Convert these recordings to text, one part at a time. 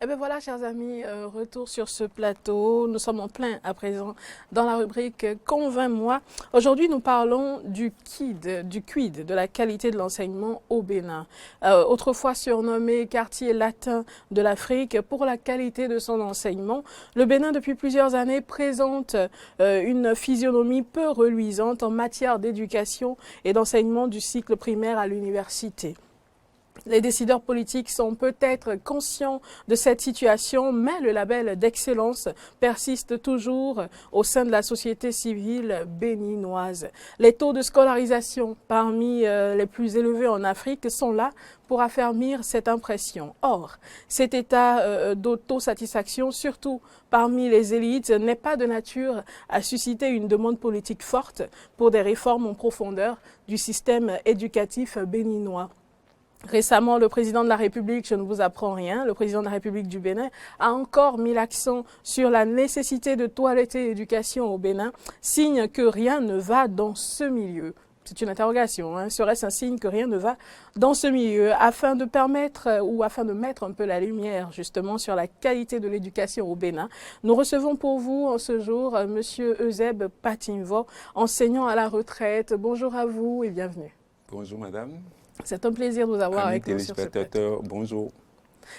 Et bien voilà, chers amis, retour sur ce plateau. Nous sommes en plein à présent dans la rubrique Convainc-moi. Aujourd'hui, nous parlons du quid, de la qualité de l'enseignement au Bénin. Autrefois surnommé quartier latin de l'Afrique pour la qualité de son enseignement, le Bénin, depuis plusieurs années, présente une physionomie peu reluisante en matière d'éducation et d'enseignement du cycle primaire à l'université. Les décideurs politiques sont peut-être conscients de cette situation, mais le label d'excellence persiste toujours au sein de la société civile béninoise. Les taux de scolarisation parmi les plus élevés en Afrique sont là pour affermir cette impression. Or, cet état d'autosatisfaction, surtout parmi les élites, n'est pas de nature à susciter une demande politique forte pour des réformes en profondeur du système éducatif béninois. Récemment, le président de la République, je ne vous apprends rien, le président de la République du Bénin a encore mis l'accent sur la nécessité de toiletter l'éducation au Bénin, signe que rien ne va dans ce milieu. C'est une interrogation, hein. Serait-ce un signe que rien ne va dans ce milieu? Afin de mettre un peu la lumière justement sur la qualité de l'éducation au Bénin, nous recevons pour vous en ce jour Monsieur Euseb Patimvo, enseignant à la retraite. Bonjour à vous et bienvenue. Bonjour madame. C'est un plaisir de vous avoir Amis avec nous sur ce plateau. Bonjour.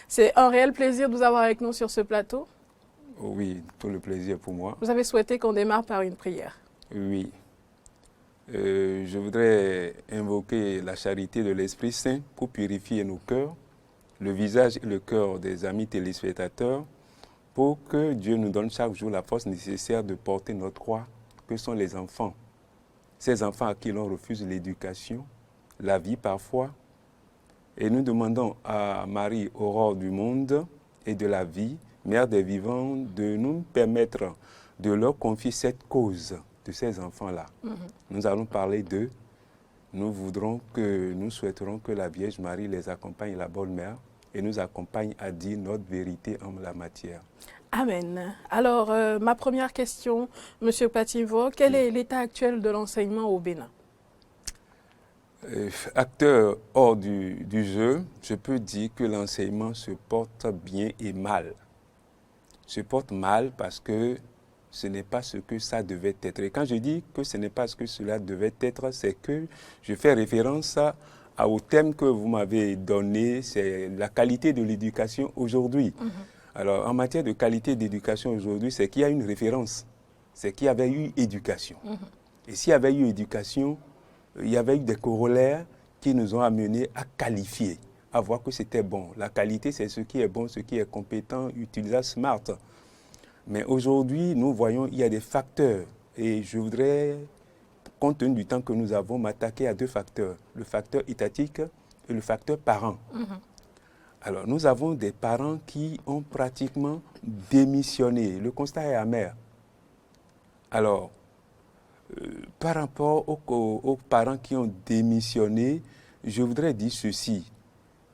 C'est un réel plaisir de vous avoir avec nous sur ce plateau. Oui, tout le plaisir pour moi. Vous avez souhaité qu'on démarre par une prière. Oui. Je voudrais invoquer la charité de l'Esprit Saint pour purifier nos cœurs, le visage et le cœur des amis téléspectateurs, pour que Dieu nous donne chaque jour la force nécessaire de porter notre croix, que sont les enfants. Ces enfants à qui l'on refuse l'éducation, la vie parfois, et nous demandons à Marie, aurore du monde et de la vie, mère des vivants, de nous permettre de leur confier cette cause de ces enfants-là. Nous allons parler d'eux. Nous souhaiterons que la Vierge Marie les accompagne, la bonne mère, et nous accompagne à dire notre vérité en la matière. Amen. Alors, ma première question, Monsieur Patimvo, quel est l'état actuel de l'enseignement au Bénin? Acteur hors du jeu, je peux dire que l'enseignement se porte bien et mal. Se porte mal parce que ce n'est pas ce que ça devait être. Et quand je dis que ce n'est pas ce que cela devait être, c'est que je fais référence au thème que vous m'avez donné, c'est la qualité de l'éducation aujourd'hui. Alors, en matière de qualité d'éducation aujourd'hui, c'est qu'il y a une référence, c'est qu'il y avait eu éducation. Et s'il y avait eu éducation, il y avait eu des corollaires qui nous ont amenés à qualifier, à voir que c'était bon. La qualité, c'est ce qui est bon, ce qui est compétent, utilisable, smart. Mais aujourd'hui, nous voyons qu'il y a des facteurs. Et je voudrais, compte tenu du temps que nous avons, m'attaquer à deux facteurs. Le facteur étatique et le facteur parent. Alors, nous avons des parents qui ont pratiquement démissionné. Le constat est amer. Alors, par rapport aux parents qui ont démissionné, je voudrais dire ceci.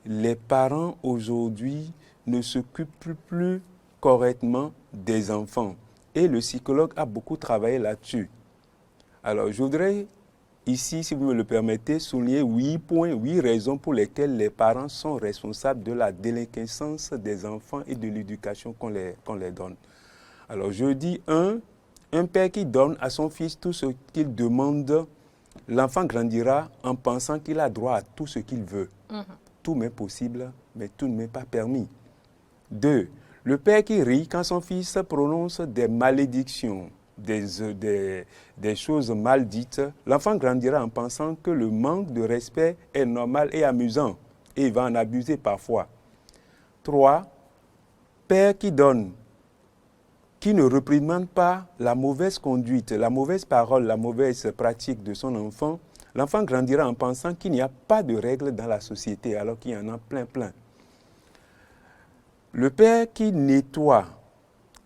Les parents aujourd'hui ne s'occupent plus correctement des enfants. Et le psychologue a beaucoup travaillé là-dessus. Alors, je voudrais ici, si vous me le permettez, souligner 8 points, 8 raisons pour lesquelles les parents sont responsables de la délinquance des enfants et de l'éducation qu'on les donne. Alors, je dis un père qui donne à son fils tout ce qu'il demande, l'enfant grandira en pensant qu'il a droit à tout ce qu'il veut. Tout m'est possible, mais tout ne m'est pas permis. 2. Le père qui rit quand son fils prononce des malédictions, des choses mal dites, l'enfant grandira en pensant que le manque de respect est normal et amusant, et il va en abuser parfois. 3. Père qui donne, qui ne réprimande pas la mauvaise conduite, la mauvaise parole, la mauvaise pratique de son enfant, l'enfant grandira en pensant qu'il n'y a pas de règles dans la société, alors qu'il y en a plein. Le père qui nettoie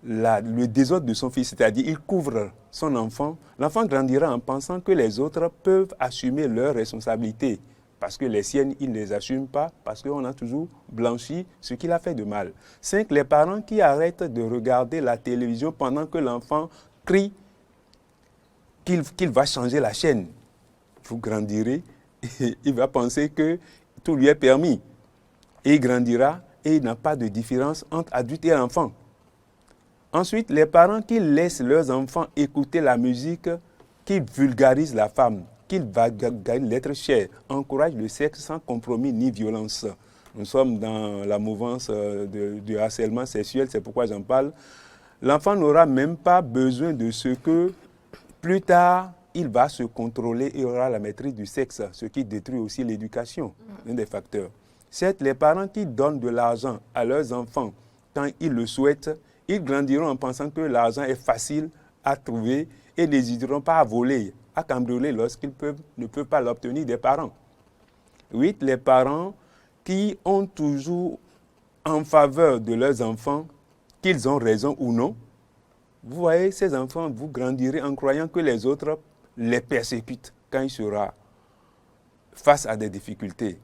le désordre de son fils, c'est-à-dire il couvre son enfant, l'enfant grandira en pensant que les autres peuvent assumer leurs responsabilités. Parce que les siennes, ils ne les assument pas, parce qu'on a toujours blanchi ce qu'il a fait de mal. 5. Les parents qui arrêtent de regarder la télévision pendant que l'enfant crie qu'il va changer la chaîne. Vous grandirez, et il va penser que tout lui est permis. Et il grandira, et il n'y a pas de différence entre adulte et enfant. Ensuite, les parents qui laissent leurs enfants écouter la musique, qui vulgarisent la femme, qui vulgarisent l'être cher, encouragent le sexe sans compromis ni violence. Nous sommes dans la mouvance du harcèlement sexuel, c'est pourquoi j'en parle. L'enfant n'aura même pas besoin de ce que, plus tard, il va se contrôler et aura la maîtrise du sexe, ce qui détruit aussi l'éducation, un des facteurs. Certes, les parents qui donnent de l'argent à leurs enfants quand ils le souhaitent, ils grandiront en pensant que l'argent est facile à trouver et n'hésiteront pas à voler, à cambrioler lorsqu'ils ne peuvent pas l'obtenir des parents. 8. Les parents qui ont toujours en faveur de leurs enfants, qu'ils ont raison ou non. Vous voyez, ces enfants, vous grandirez en croyant que les autres les persécutent quand ils seront face à des difficultés.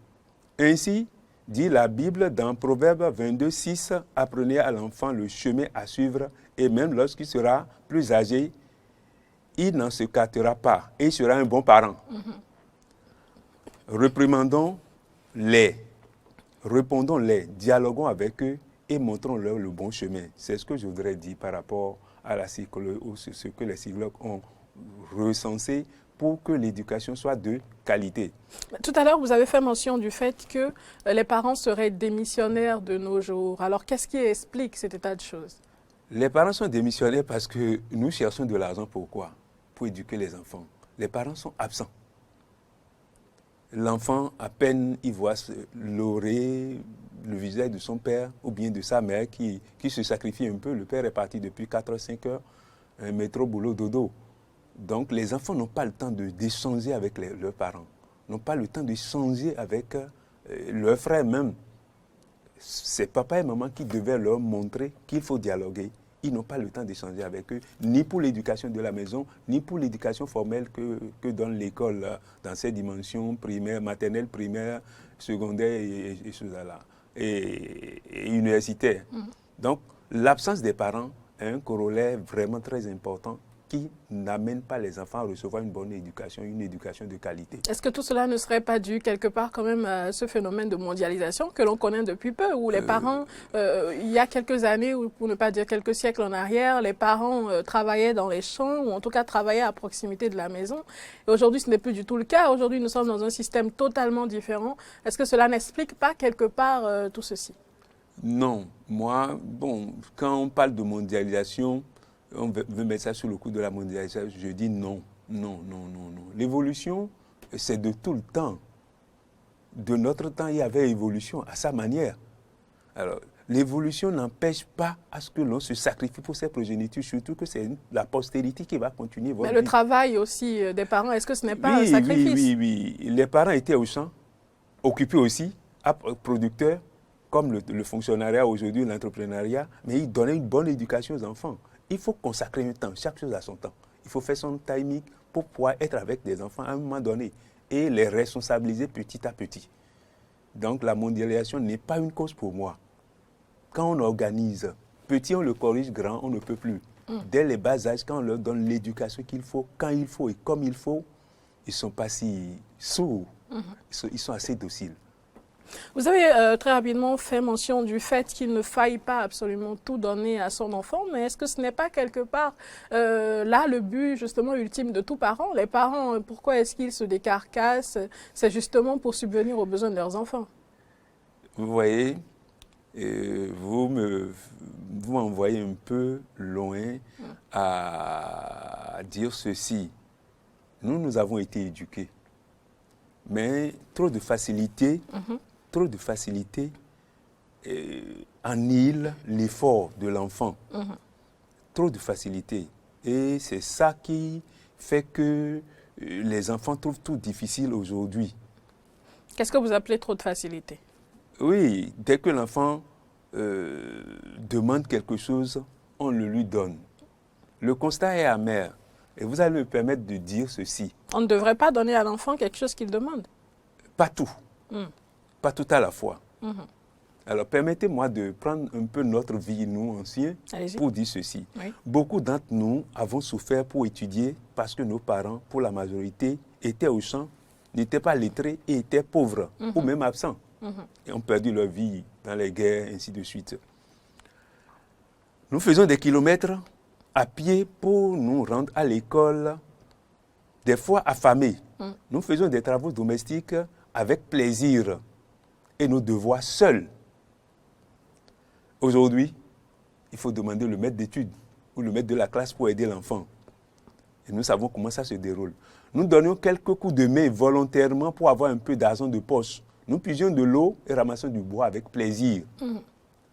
Ainsi, dit la Bible dans Proverbe 22, 6, « Apprenez à l'enfant le chemin à suivre, et même lorsqu'il sera plus âgé, il n'en se gâtera pas, et il sera un bon parent. » Reprimandons-les, répondons-les, dialoguons avec eux et montrons-leur le bon chemin. C'est ce que je voudrais dire par rapport à la psychologie, ou ce que les psychologues ont recensé pour que l'éducation soit de qualité. Tout à l'heure, vous avez fait mention du fait que les parents seraient démissionnaires de nos jours. Alors, qu'est-ce qui explique cet état de choses? Les parents sont démissionnaires parce que nous cherchons de l'argent. Pourquoi? Pour éduquer les enfants. Les parents sont absents. L'enfant, à peine il voit leurrer le visage de son père ou bien de sa mère qui se sacrifie un peu. Le père est parti depuis 4-5 heures, métro, boulot, dodo. Donc les enfants n'ont pas le temps d'échanger avec leurs parents, n'ont pas le temps d'échanger avec leurs frères même. C'est papa et maman qui devaient leur montrer qu'il faut dialoguer. Ils n'ont pas le temps d'échanger avec eux, ni pour l'éducation de la maison, ni pour l'éducation formelle que donne l'école dans ses dimensions primaires, maternelles, primaires, secondaires et choses là, et universitaires. Donc l'absence des parents est un corollaire vraiment très important qui n'amène pas les enfants à recevoir une bonne éducation, une éducation de qualité. Est-ce que tout cela ne serait pas dû quelque part quand même à ce phénomène de mondialisation que l'on connaît depuis peu, où les parents, il y a quelques années, ou pour ne pas dire quelques siècles en arrière, les parents travaillaient dans les champs, ou en tout cas travaillaient à proximité de la maison. Et aujourd'hui, ce n'est plus du tout le cas. Aujourd'hui, nous sommes dans un système totalement différent. Est-ce que cela n'explique pas quelque part tout ceci? Non. Moi, quand on parle de mondialisation, on veut mettre ça sur le coup de la mondialisation, je dis non, non, non, non, non. L'évolution, c'est de tout le temps. De notre temps, il y avait évolution à sa manière. Alors, l'évolution n'empêche pas à ce que l'on se sacrifie pour ses progénitures, surtout que c'est la postérité qui va continuer votre vie. Mais le travail aussi des parents, est-ce que ce n'est pas un sacrifice? Oui. Les parents étaient au champ, occupés aussi, producteurs, comme le fonctionnariat aujourd'hui, l'entrepreneuriat, mais ils donnaient une bonne éducation aux enfants. Il faut consacrer un temps, chaque chose à son temps. Il faut faire son timing pour pouvoir être avec des enfants à un moment donné et les responsabiliser petit à petit. Donc la mondialisation n'est pas une cause pour moi. Quand on organise, petit on le corrige, grand on ne peut plus. Dès les bas âges, quand on leur donne l'éducation qu'il faut, quand il faut et comme il faut, ils ne sont pas si sourds, ils sont assez dociles. Vous avez très rapidement fait mention du fait qu'il ne faille pas absolument tout donner à son enfant, mais est-ce que ce n'est pas quelque part là le but justement ultime de tout parent? Les parents, pourquoi est-ce qu'ils se décarcassent? C'est justement pour subvenir aux besoins de leurs enfants. Vous voyez, vous m'envoyez un peu loin à dire ceci. Nous avons été éduqués, mais trop de facilité annihile l'effort de l'enfant. Trop de facilité. Et c'est ça qui fait que les enfants trouvent tout difficile aujourd'hui. Qu'est-ce que vous appelez trop de facilité? Oui, dès que l'enfant demande quelque chose, on le lui donne. Le constat est amer. Et vous allez me permettre de dire ceci. On ne devrait pas donner à l'enfant quelque chose qu'il demande? Pas tout. Pas tout à la fois. Alors, permettez-moi de prendre un peu notre vie, nous, anciens, pour dire ceci. Oui. Beaucoup d'entre nous avons souffert pour étudier parce que nos parents, pour la majorité, étaient au champ, n'étaient pas lettrés et étaient pauvres ou même absents. et ont perdu leur vie dans les guerres, ainsi de suite. Nous faisons des kilomètres à pied pour nous rendre à l'école, des fois affamés. Nous faisons des travaux domestiques avec plaisir et nos devoirs seuls. Aujourd'hui, il faut demander le maître d'études ou le maître de la classe pour aider l'enfant. Et nous savons comment ça se déroule. Nous donnions quelques coups de main volontairement pour avoir un peu d'argent de poche. Nous puisions de l'eau et ramassions du bois avec plaisir.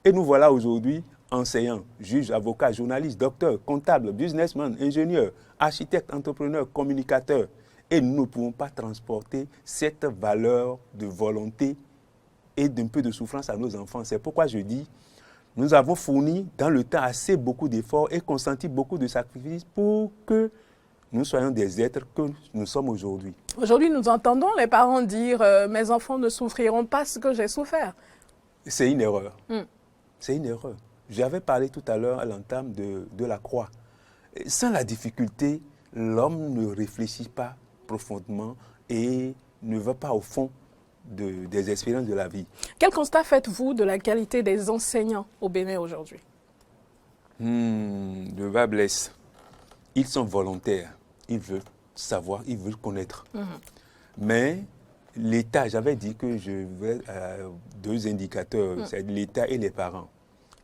Et nous voilà aujourd'hui enseignants, juges, avocats, journalistes, docteurs, comptables, businessmen, ingénieurs, architectes, entrepreneurs, communicateurs. Et nous ne pouvons pas transporter cette valeur de volonté et d'un peu de souffrance à nos enfants. C'est pourquoi je dis, nous avons fourni dans le temps assez beaucoup d'efforts et consenti beaucoup de sacrifices pour que nous soyons des êtres que nous sommes aujourd'hui. Aujourd'hui, nous entendons les parents dire « mes enfants ne souffriront pas ce que j'ai souffert ». C'est une erreur. C'est une erreur. J'avais parlé tout à l'heure à l'entame de la croix. Sans la difficulté, l'homme ne réfléchit pas profondément et ne va pas au fond des expériences de la vie. Quel constat faites-vous de la qualité des enseignants au Bénin aujourd'hui? Le bas blesse. Ils sont volontaires. Ils veulent savoir, ils veulent connaître. Mais l'État, j'avais dit que je veux deux indicateurs, c'est l'État et les parents.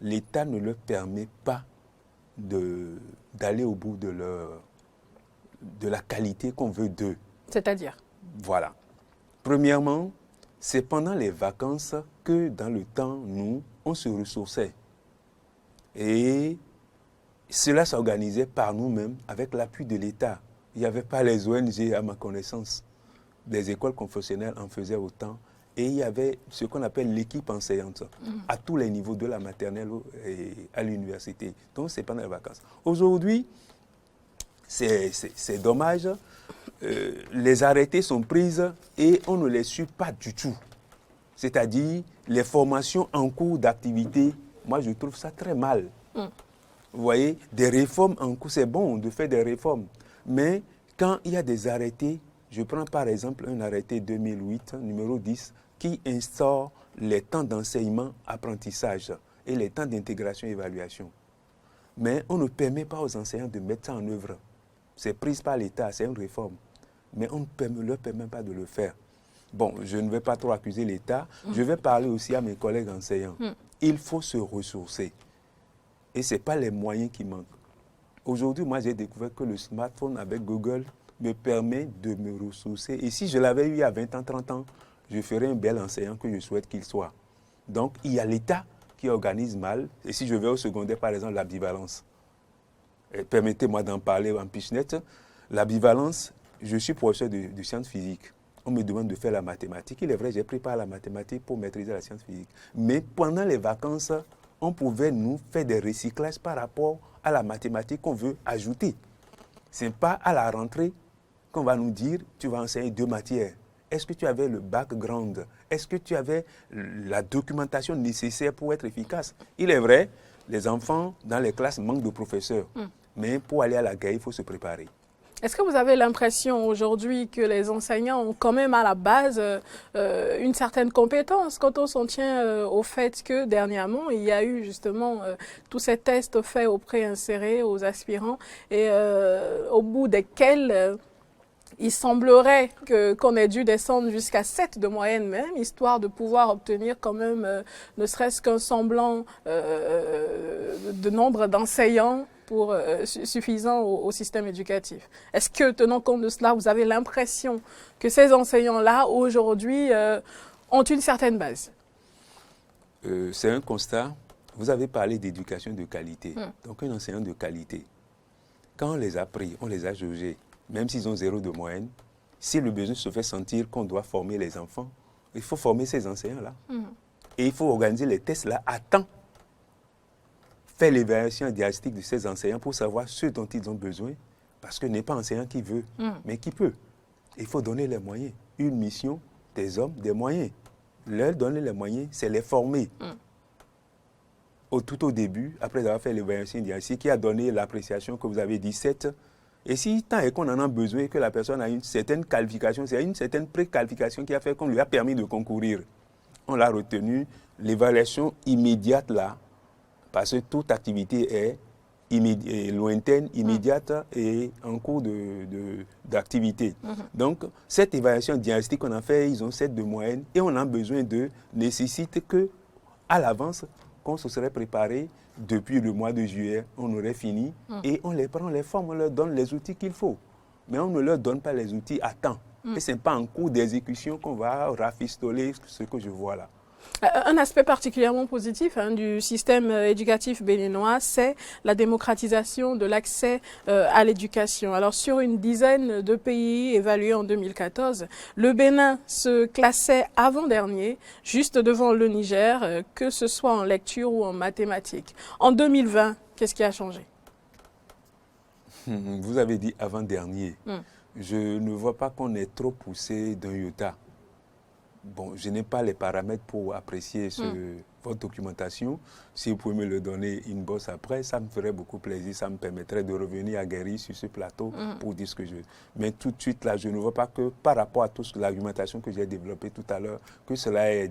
L'État ne leur permet pas d'aller au bout de la qualité qu'on veut d'eux. C'est-à-dire? Voilà. Premièrement, c'est pendant les vacances que dans le temps, nous, on se ressourçait. Et cela s'organisait par nous-mêmes avec l'appui de l'État. Il n'y avait pas les ONG à ma connaissance. Les écoles confessionnelles en faisaient autant. Et il y avait ce qu'on appelle l'équipe enseignante à tous les niveaux, de la maternelle et à l'université. Donc, c'est pendant les vacances. Aujourd'hui, c'est dommage. Les arrêtés sont prises et on ne les suit pas du tout. C'est-à-dire, les formations en cours d'activité, moi, je trouve ça très mal. Vous voyez, des réformes en cours, c'est bon de faire des réformes. Mais quand il y a des arrêtés, je prends par exemple un arrêté 2008, numéro 10, qui instaure les temps d'enseignement-apprentissage et les temps d'intégration-évaluation. Mais on ne permet pas aux enseignants de mettre ça en œuvre. C'est prise par l'État, c'est une réforme. Mais on ne leur permet pas de le faire. Bon, je ne vais pas trop accuser l'État. Je vais parler aussi à mes collègues enseignants. Il faut se ressourcer. Et ce n'est pas les moyens qui manquent. Aujourd'hui, moi, j'ai découvert que le smartphone avec Google me permet de me ressourcer. Et si je l'avais eu il y a 20 ans, 30 ans, je ferais un bel enseignant que je souhaite qu'il soit. Donc, il y a l'État qui organise mal. Et si je vais au secondaire, par exemple, la bivalence. Permettez-moi d'en parler en pichenette. La bivalence, je suis professeur de sciences physiques. On me demande de faire la mathématique. Il est vrai, j'ai préparé la mathématique pour maîtriser la science physique. Mais pendant les vacances, on pouvait nous faire des recyclages par rapport à la mathématique qu'on veut ajouter. Ce n'est pas à la rentrée qu'on va nous dire tu vas enseigner 2 matières. Est-ce que tu avais le background? Est-ce que tu avais la documentation nécessaire pour être efficace? Il est vrai, les enfants dans les classes manquent de professeurs. Mais pour aller à la guerre, il faut se préparer. Est-ce que vous avez l'impression aujourd'hui que les enseignants ont quand même à la base une certaine compétence quand on s'en tient au fait que dernièrement, il y a eu justement tous ces tests faits aux préinsérés, aux aspirants, et au bout desquels il semblerait qu'on ait dû descendre jusqu'à 7 de moyenne même, histoire de pouvoir obtenir quand même ne serait-ce qu'un semblant de nombre d'enseignants suffisant au système éducatif. Est-ce que, tenant compte de cela, vous avez l'impression que ces enseignants-là, aujourd'hui, ont une certaine base? C'est un constat. Vous avez parlé d'éducation de qualité. Donc, un enseignant de qualité, quand on les a pris, on les a jaugés, même s'ils ont 0 de moyenne, si le besoin se fait sentir qu'on doit former les enfants, il faut former ces enseignants-là. Et il faut organiser les tests-là à temps. Faire l'évaluation diagnostique de ces enseignants pour savoir ce dont ils ont besoin, parce que ce n'est pas enseignant qui veut, mais qui peut. Il faut donner les moyens. Une mission, des hommes, des moyens. Leur donner les moyens, c'est les former. Tout au début, après avoir fait l'évaluation diagnostique, qui a donné l'appréciation que vous avez dit 7. Et si tant est qu'on en a besoin, que la personne a une certaine qualification, c'est une certaine préqualification qui a fait qu'on lui a permis de concourir. on l'a retenu, l'évaluation immédiate là, parce que toute activité est lointaine, immédiate et en cours d'activité. Donc, cette évaluation diagnostique qu'on a fait, ils ont 7 de moyenne et on a besoin nécessite que, à l'avance, qu'on se serait préparé depuis le mois de juillet, on aurait fini et on les prend, on les forme, on leur donne les outils qu'il faut. Mais on ne leur donne pas les outils à temps. Et ce n'est pas en cours d'exécution qu'on va rafistoler ce que je vois là. Un aspect particulièrement positif du système éducatif béninois, c'est la démocratisation de l'accès à l'éducation. Alors, sur une dizaine de pays évalués en 2014, le Bénin se classait avant-dernier, juste devant le Niger, que ce soit en lecture ou en mathématiques. En 2020, qu'est-ce qui a changé? Vous avez dit avant-dernier. Je ne vois pas qu'on est trop poussé d'un iota. Bon, je n'ai pas les paramètres pour apprécier votre documentation. Si vous pouvez me le donner une bosse après, ça me ferait beaucoup plaisir. Ça me permettrait de revenir aguerri sur ce plateau pour dire ce que je veux. Mais tout de suite, là, je ne vois pas que par rapport à toute l'argumentation que j'ai développée tout à l'heure, que cela ait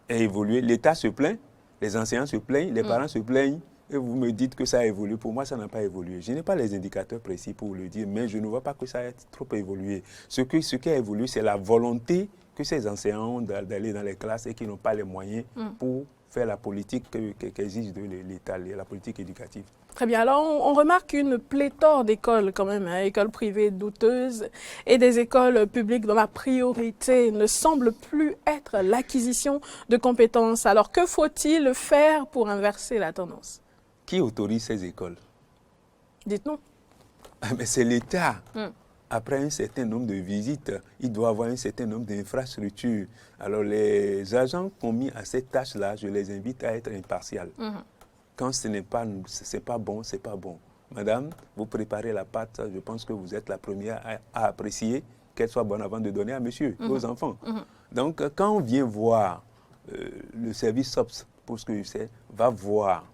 évolué. L'État se plaint, les enseignants se plaignent, les parents se plaignent. Et vous me dites que ça a évolué. Pour moi, ça n'a pas évolué. Je n'ai pas les indicateurs précis pour le dire, mais je ne vois pas que ça ait trop évolué. Ce qui a évolué, c'est la volonté que ces enseignants ont d'aller dans les classes et qui n'ont pas les moyens pour faire la politique qu'exige de l'État, la politique éducative. Très bien. Alors, on remarque une pléthore d'écoles quand même, écoles privées douteuses et des écoles publiques dont la priorité ne semble plus être l'acquisition de compétences. Alors, que faut-il faire pour inverser la tendance? Qui autorise ces écoles? Dites-nous. Mais c'est l'État. Après un certain nombre de visites, il doit avoir un certain nombre d'infrastructures. Alors les agents qui ont mis à cette tâche-là, je les invite à être impartials. Quand ce n'est pas bon, c'est pas bon. Madame, vous préparez la pâte, je pense que vous êtes la première à apprécier qu'elle soit bonne avant de donner à monsieur, aux enfants. Donc quand on vient voir le service SOPS, pour ce que je sais, va voir.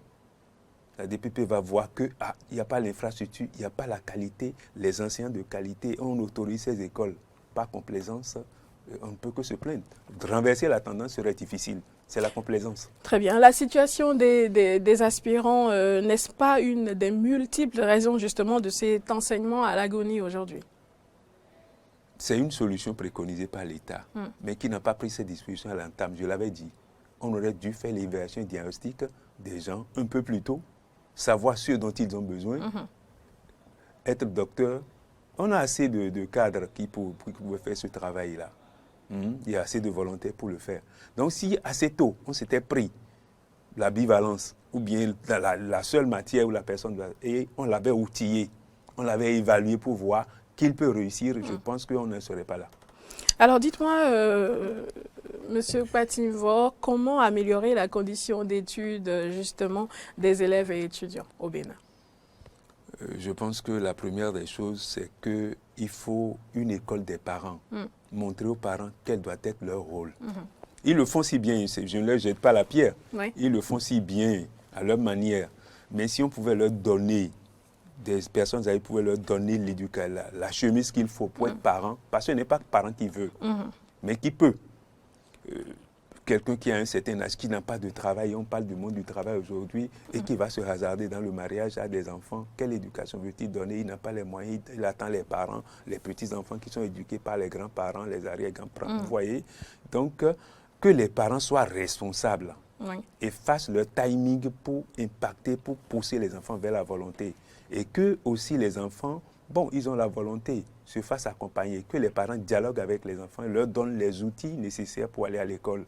La DPP va voir qu'il n'y a pas l'infrastructure, il n'y a pas la qualité, les enseignants de qualité, on autorise ces écoles. Par complaisance, on ne peut que se plaindre. Renverser la tendance serait difficile, c'est la complaisance. Très bien. La situation des aspirants, n'est-ce pas une des multiples raisons justement de cet enseignement à l'agonie aujourd'hui? C'est une solution préconisée par l'État, mais qui n'a pas pris ses dispositions à l'entame. Je l'avais dit, on aurait dû faire l'évaluation diagnostique des gens un peu plus tôt, savoir ce dont ils ont besoin, être docteur. On a assez de cadres qui pouvaient faire ce travail-là. Il y a assez de volonté pour le faire. Donc si assez tôt, on s'était pris la bivalence, ou bien la seule matière où la personne doit, et on l'avait outillé, on l'avait évalué pour voir qu'il peut réussir, je pense qu'on ne serait pas là. Alors dites-moi, Monsieur Patimvor, comment améliorer la condition d'études justement des élèves et étudiants au Bénin? Je pense que la première des choses, c'est qu'il faut une école des parents. Montrer aux parents quel doit être leur rôle. Ils le font si bien, je ne leur jette pas la pierre. Ils le font si bien à leur manière. Mais si on pouvait leur donner, des personnes pouvaient leur donner l'éducation, la chemise qu'il faut pour être parent, parce que ce n'est pas le parent qui veut, mais qui peut. Quelqu'un qui a un certain âge, qui n'a pas de travail, on parle du monde du travail aujourd'hui, et qui va se hasarder dans le mariage à des enfants, quelle éducation veut-il donner? Il n'a pas les moyens, il attend les parents, les petits-enfants qui sont éduqués par les grands-parents, les arrière-grands-parents, vous voyez? Donc, que les parents soient responsables et fassent leur timing pour impacter, pour pousser les enfants vers la volonté. Et que aussi les enfants, bon, ils ont la volonté, se fassent accompagner, que les parents dialoguent avec les enfants, leur donnent les outils nécessaires pour aller à l'école.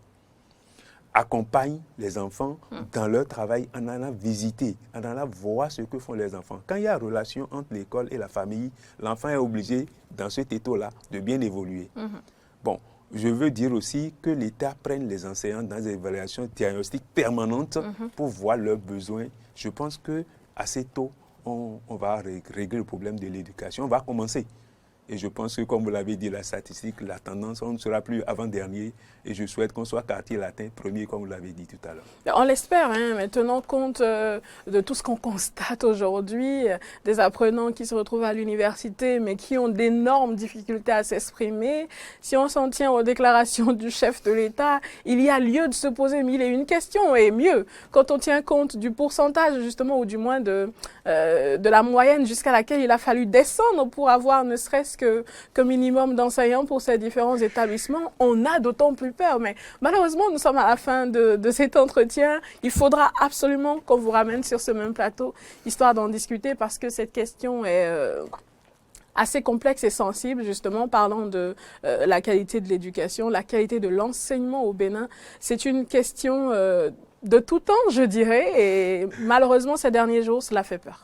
Accompagnent les enfants dans leur travail en allant visiter, en allant voir ce que font les enfants. Quand il y a relation entre l'école et la famille, l'enfant est obligé, dans cet étau-là, de bien évoluer. Bon, je veux dire aussi que l'État prenne les enseignants dans des évaluations diagnostiques permanentes pour voir leurs besoins. Je pense qu'assez tôt, on va régler le problème de l'éducation. On va commencer. Et je pense que, comme vous l'avez dit, la statistique, la tendance, on ne sera plus avant-dernier. Et je souhaite qu'on soit quartier latin premier, comme vous l'avez dit tout à l'heure. On l'espère, hein, mais tenant compte de tout ce qu'on constate aujourd'hui, des apprenants qui se retrouvent à l'université, mais qui ont d'énormes difficultés à s'exprimer. Si on s'en tient aux déclarations du chef de l'État, il y a lieu de se poser mille et une questions. Et mieux, quand on tient compte du pourcentage, justement, ou du moins de la moyenne jusqu'à laquelle il a fallu descendre pour avoir ne serait-ce que minimum d'enseignants pour ces différents établissements, on a d'autant plus peur. Mais malheureusement, nous sommes à la fin de cet entretien. Il faudra absolument qu'on vous ramène sur ce même plateau, histoire d'en discuter, parce que cette question est assez complexe et sensible, justement, parlant de la qualité de l'éducation, la qualité de l'enseignement au Bénin. C'est une question de tout temps, je dirais, et malheureusement, ces derniers jours, cela fait peur.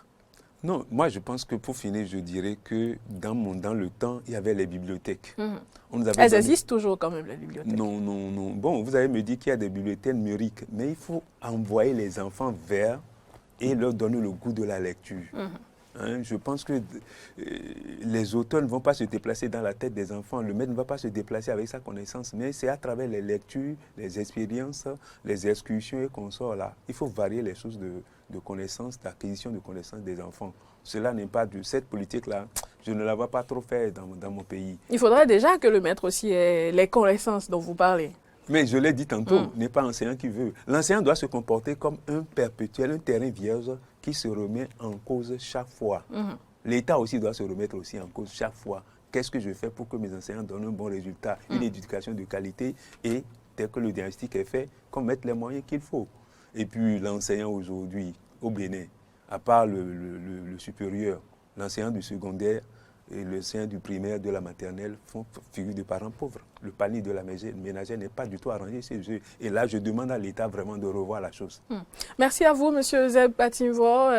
Non, moi je pense que pour finir, je dirais que dans le temps, il y avait les bibliothèques. Elles existent toujours quand même, les bibliothèques. Non. Bon, vous allez me dire qu'il y a des bibliothèques numériques, mais il faut envoyer les enfants vers et leur donner le goût de la lecture. Hein, je pense que les auteurs ne vont pas se déplacer dans la tête des enfants, le maître ne va pas se déplacer avec sa connaissance, mais c'est à travers les lectures, les expériences, les excursions et consorts là. Il faut varier les sources de connaissances, d'acquisition de connaissances des enfants. Cela n'est pas de cette politique-là, je ne la vois pas trop faire dans mon pays. Il faudrait déjà que le maître aussi ait les connaissances dont vous parlez. Mais je l'ai dit tantôt, n'est pas l'enseignant qui veut. L'enseignant doit se comporter comme un perpétuel, un terrain vierge qui se remet en cause chaque fois. L'État aussi doit se remettre aussi en cause chaque fois. Qu'est-ce que je fais pour que mes enseignants donnent un bon résultat, une éducation de qualité et, tel que le diagnostic est fait, qu'on mette les moyens qu'il faut. Et puis l'enseignant aujourd'hui au Bénin, à part le supérieur, l'enseignant du secondaire, et le sein du primaire, de la maternelle font figure de parents pauvres. Le panier de la ménagère n'est pas du tout arrangé chez eux. Et là, je demande à l'État vraiment de revoir la chose. Merci à vous, M. Zeb Patimvo.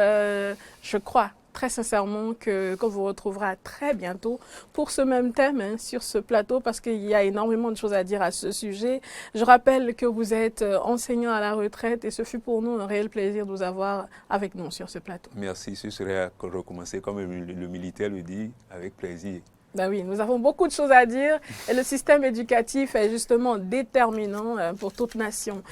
Je crois très sincèrement qu'on vous retrouvera très bientôt pour ce même thème, hein, sur ce plateau, parce qu'il y a énormément de choses à dire à ce sujet. Je rappelle que vous êtes enseignant à la retraite et ce fut pour nous un réel plaisir de vous avoir avec nous sur ce plateau. Merci, ce serait à recommencer comme le militaire le dit, avec plaisir. Ben oui, nous avons beaucoup de choses à dire et le système éducatif est justement déterminant pour toute nation.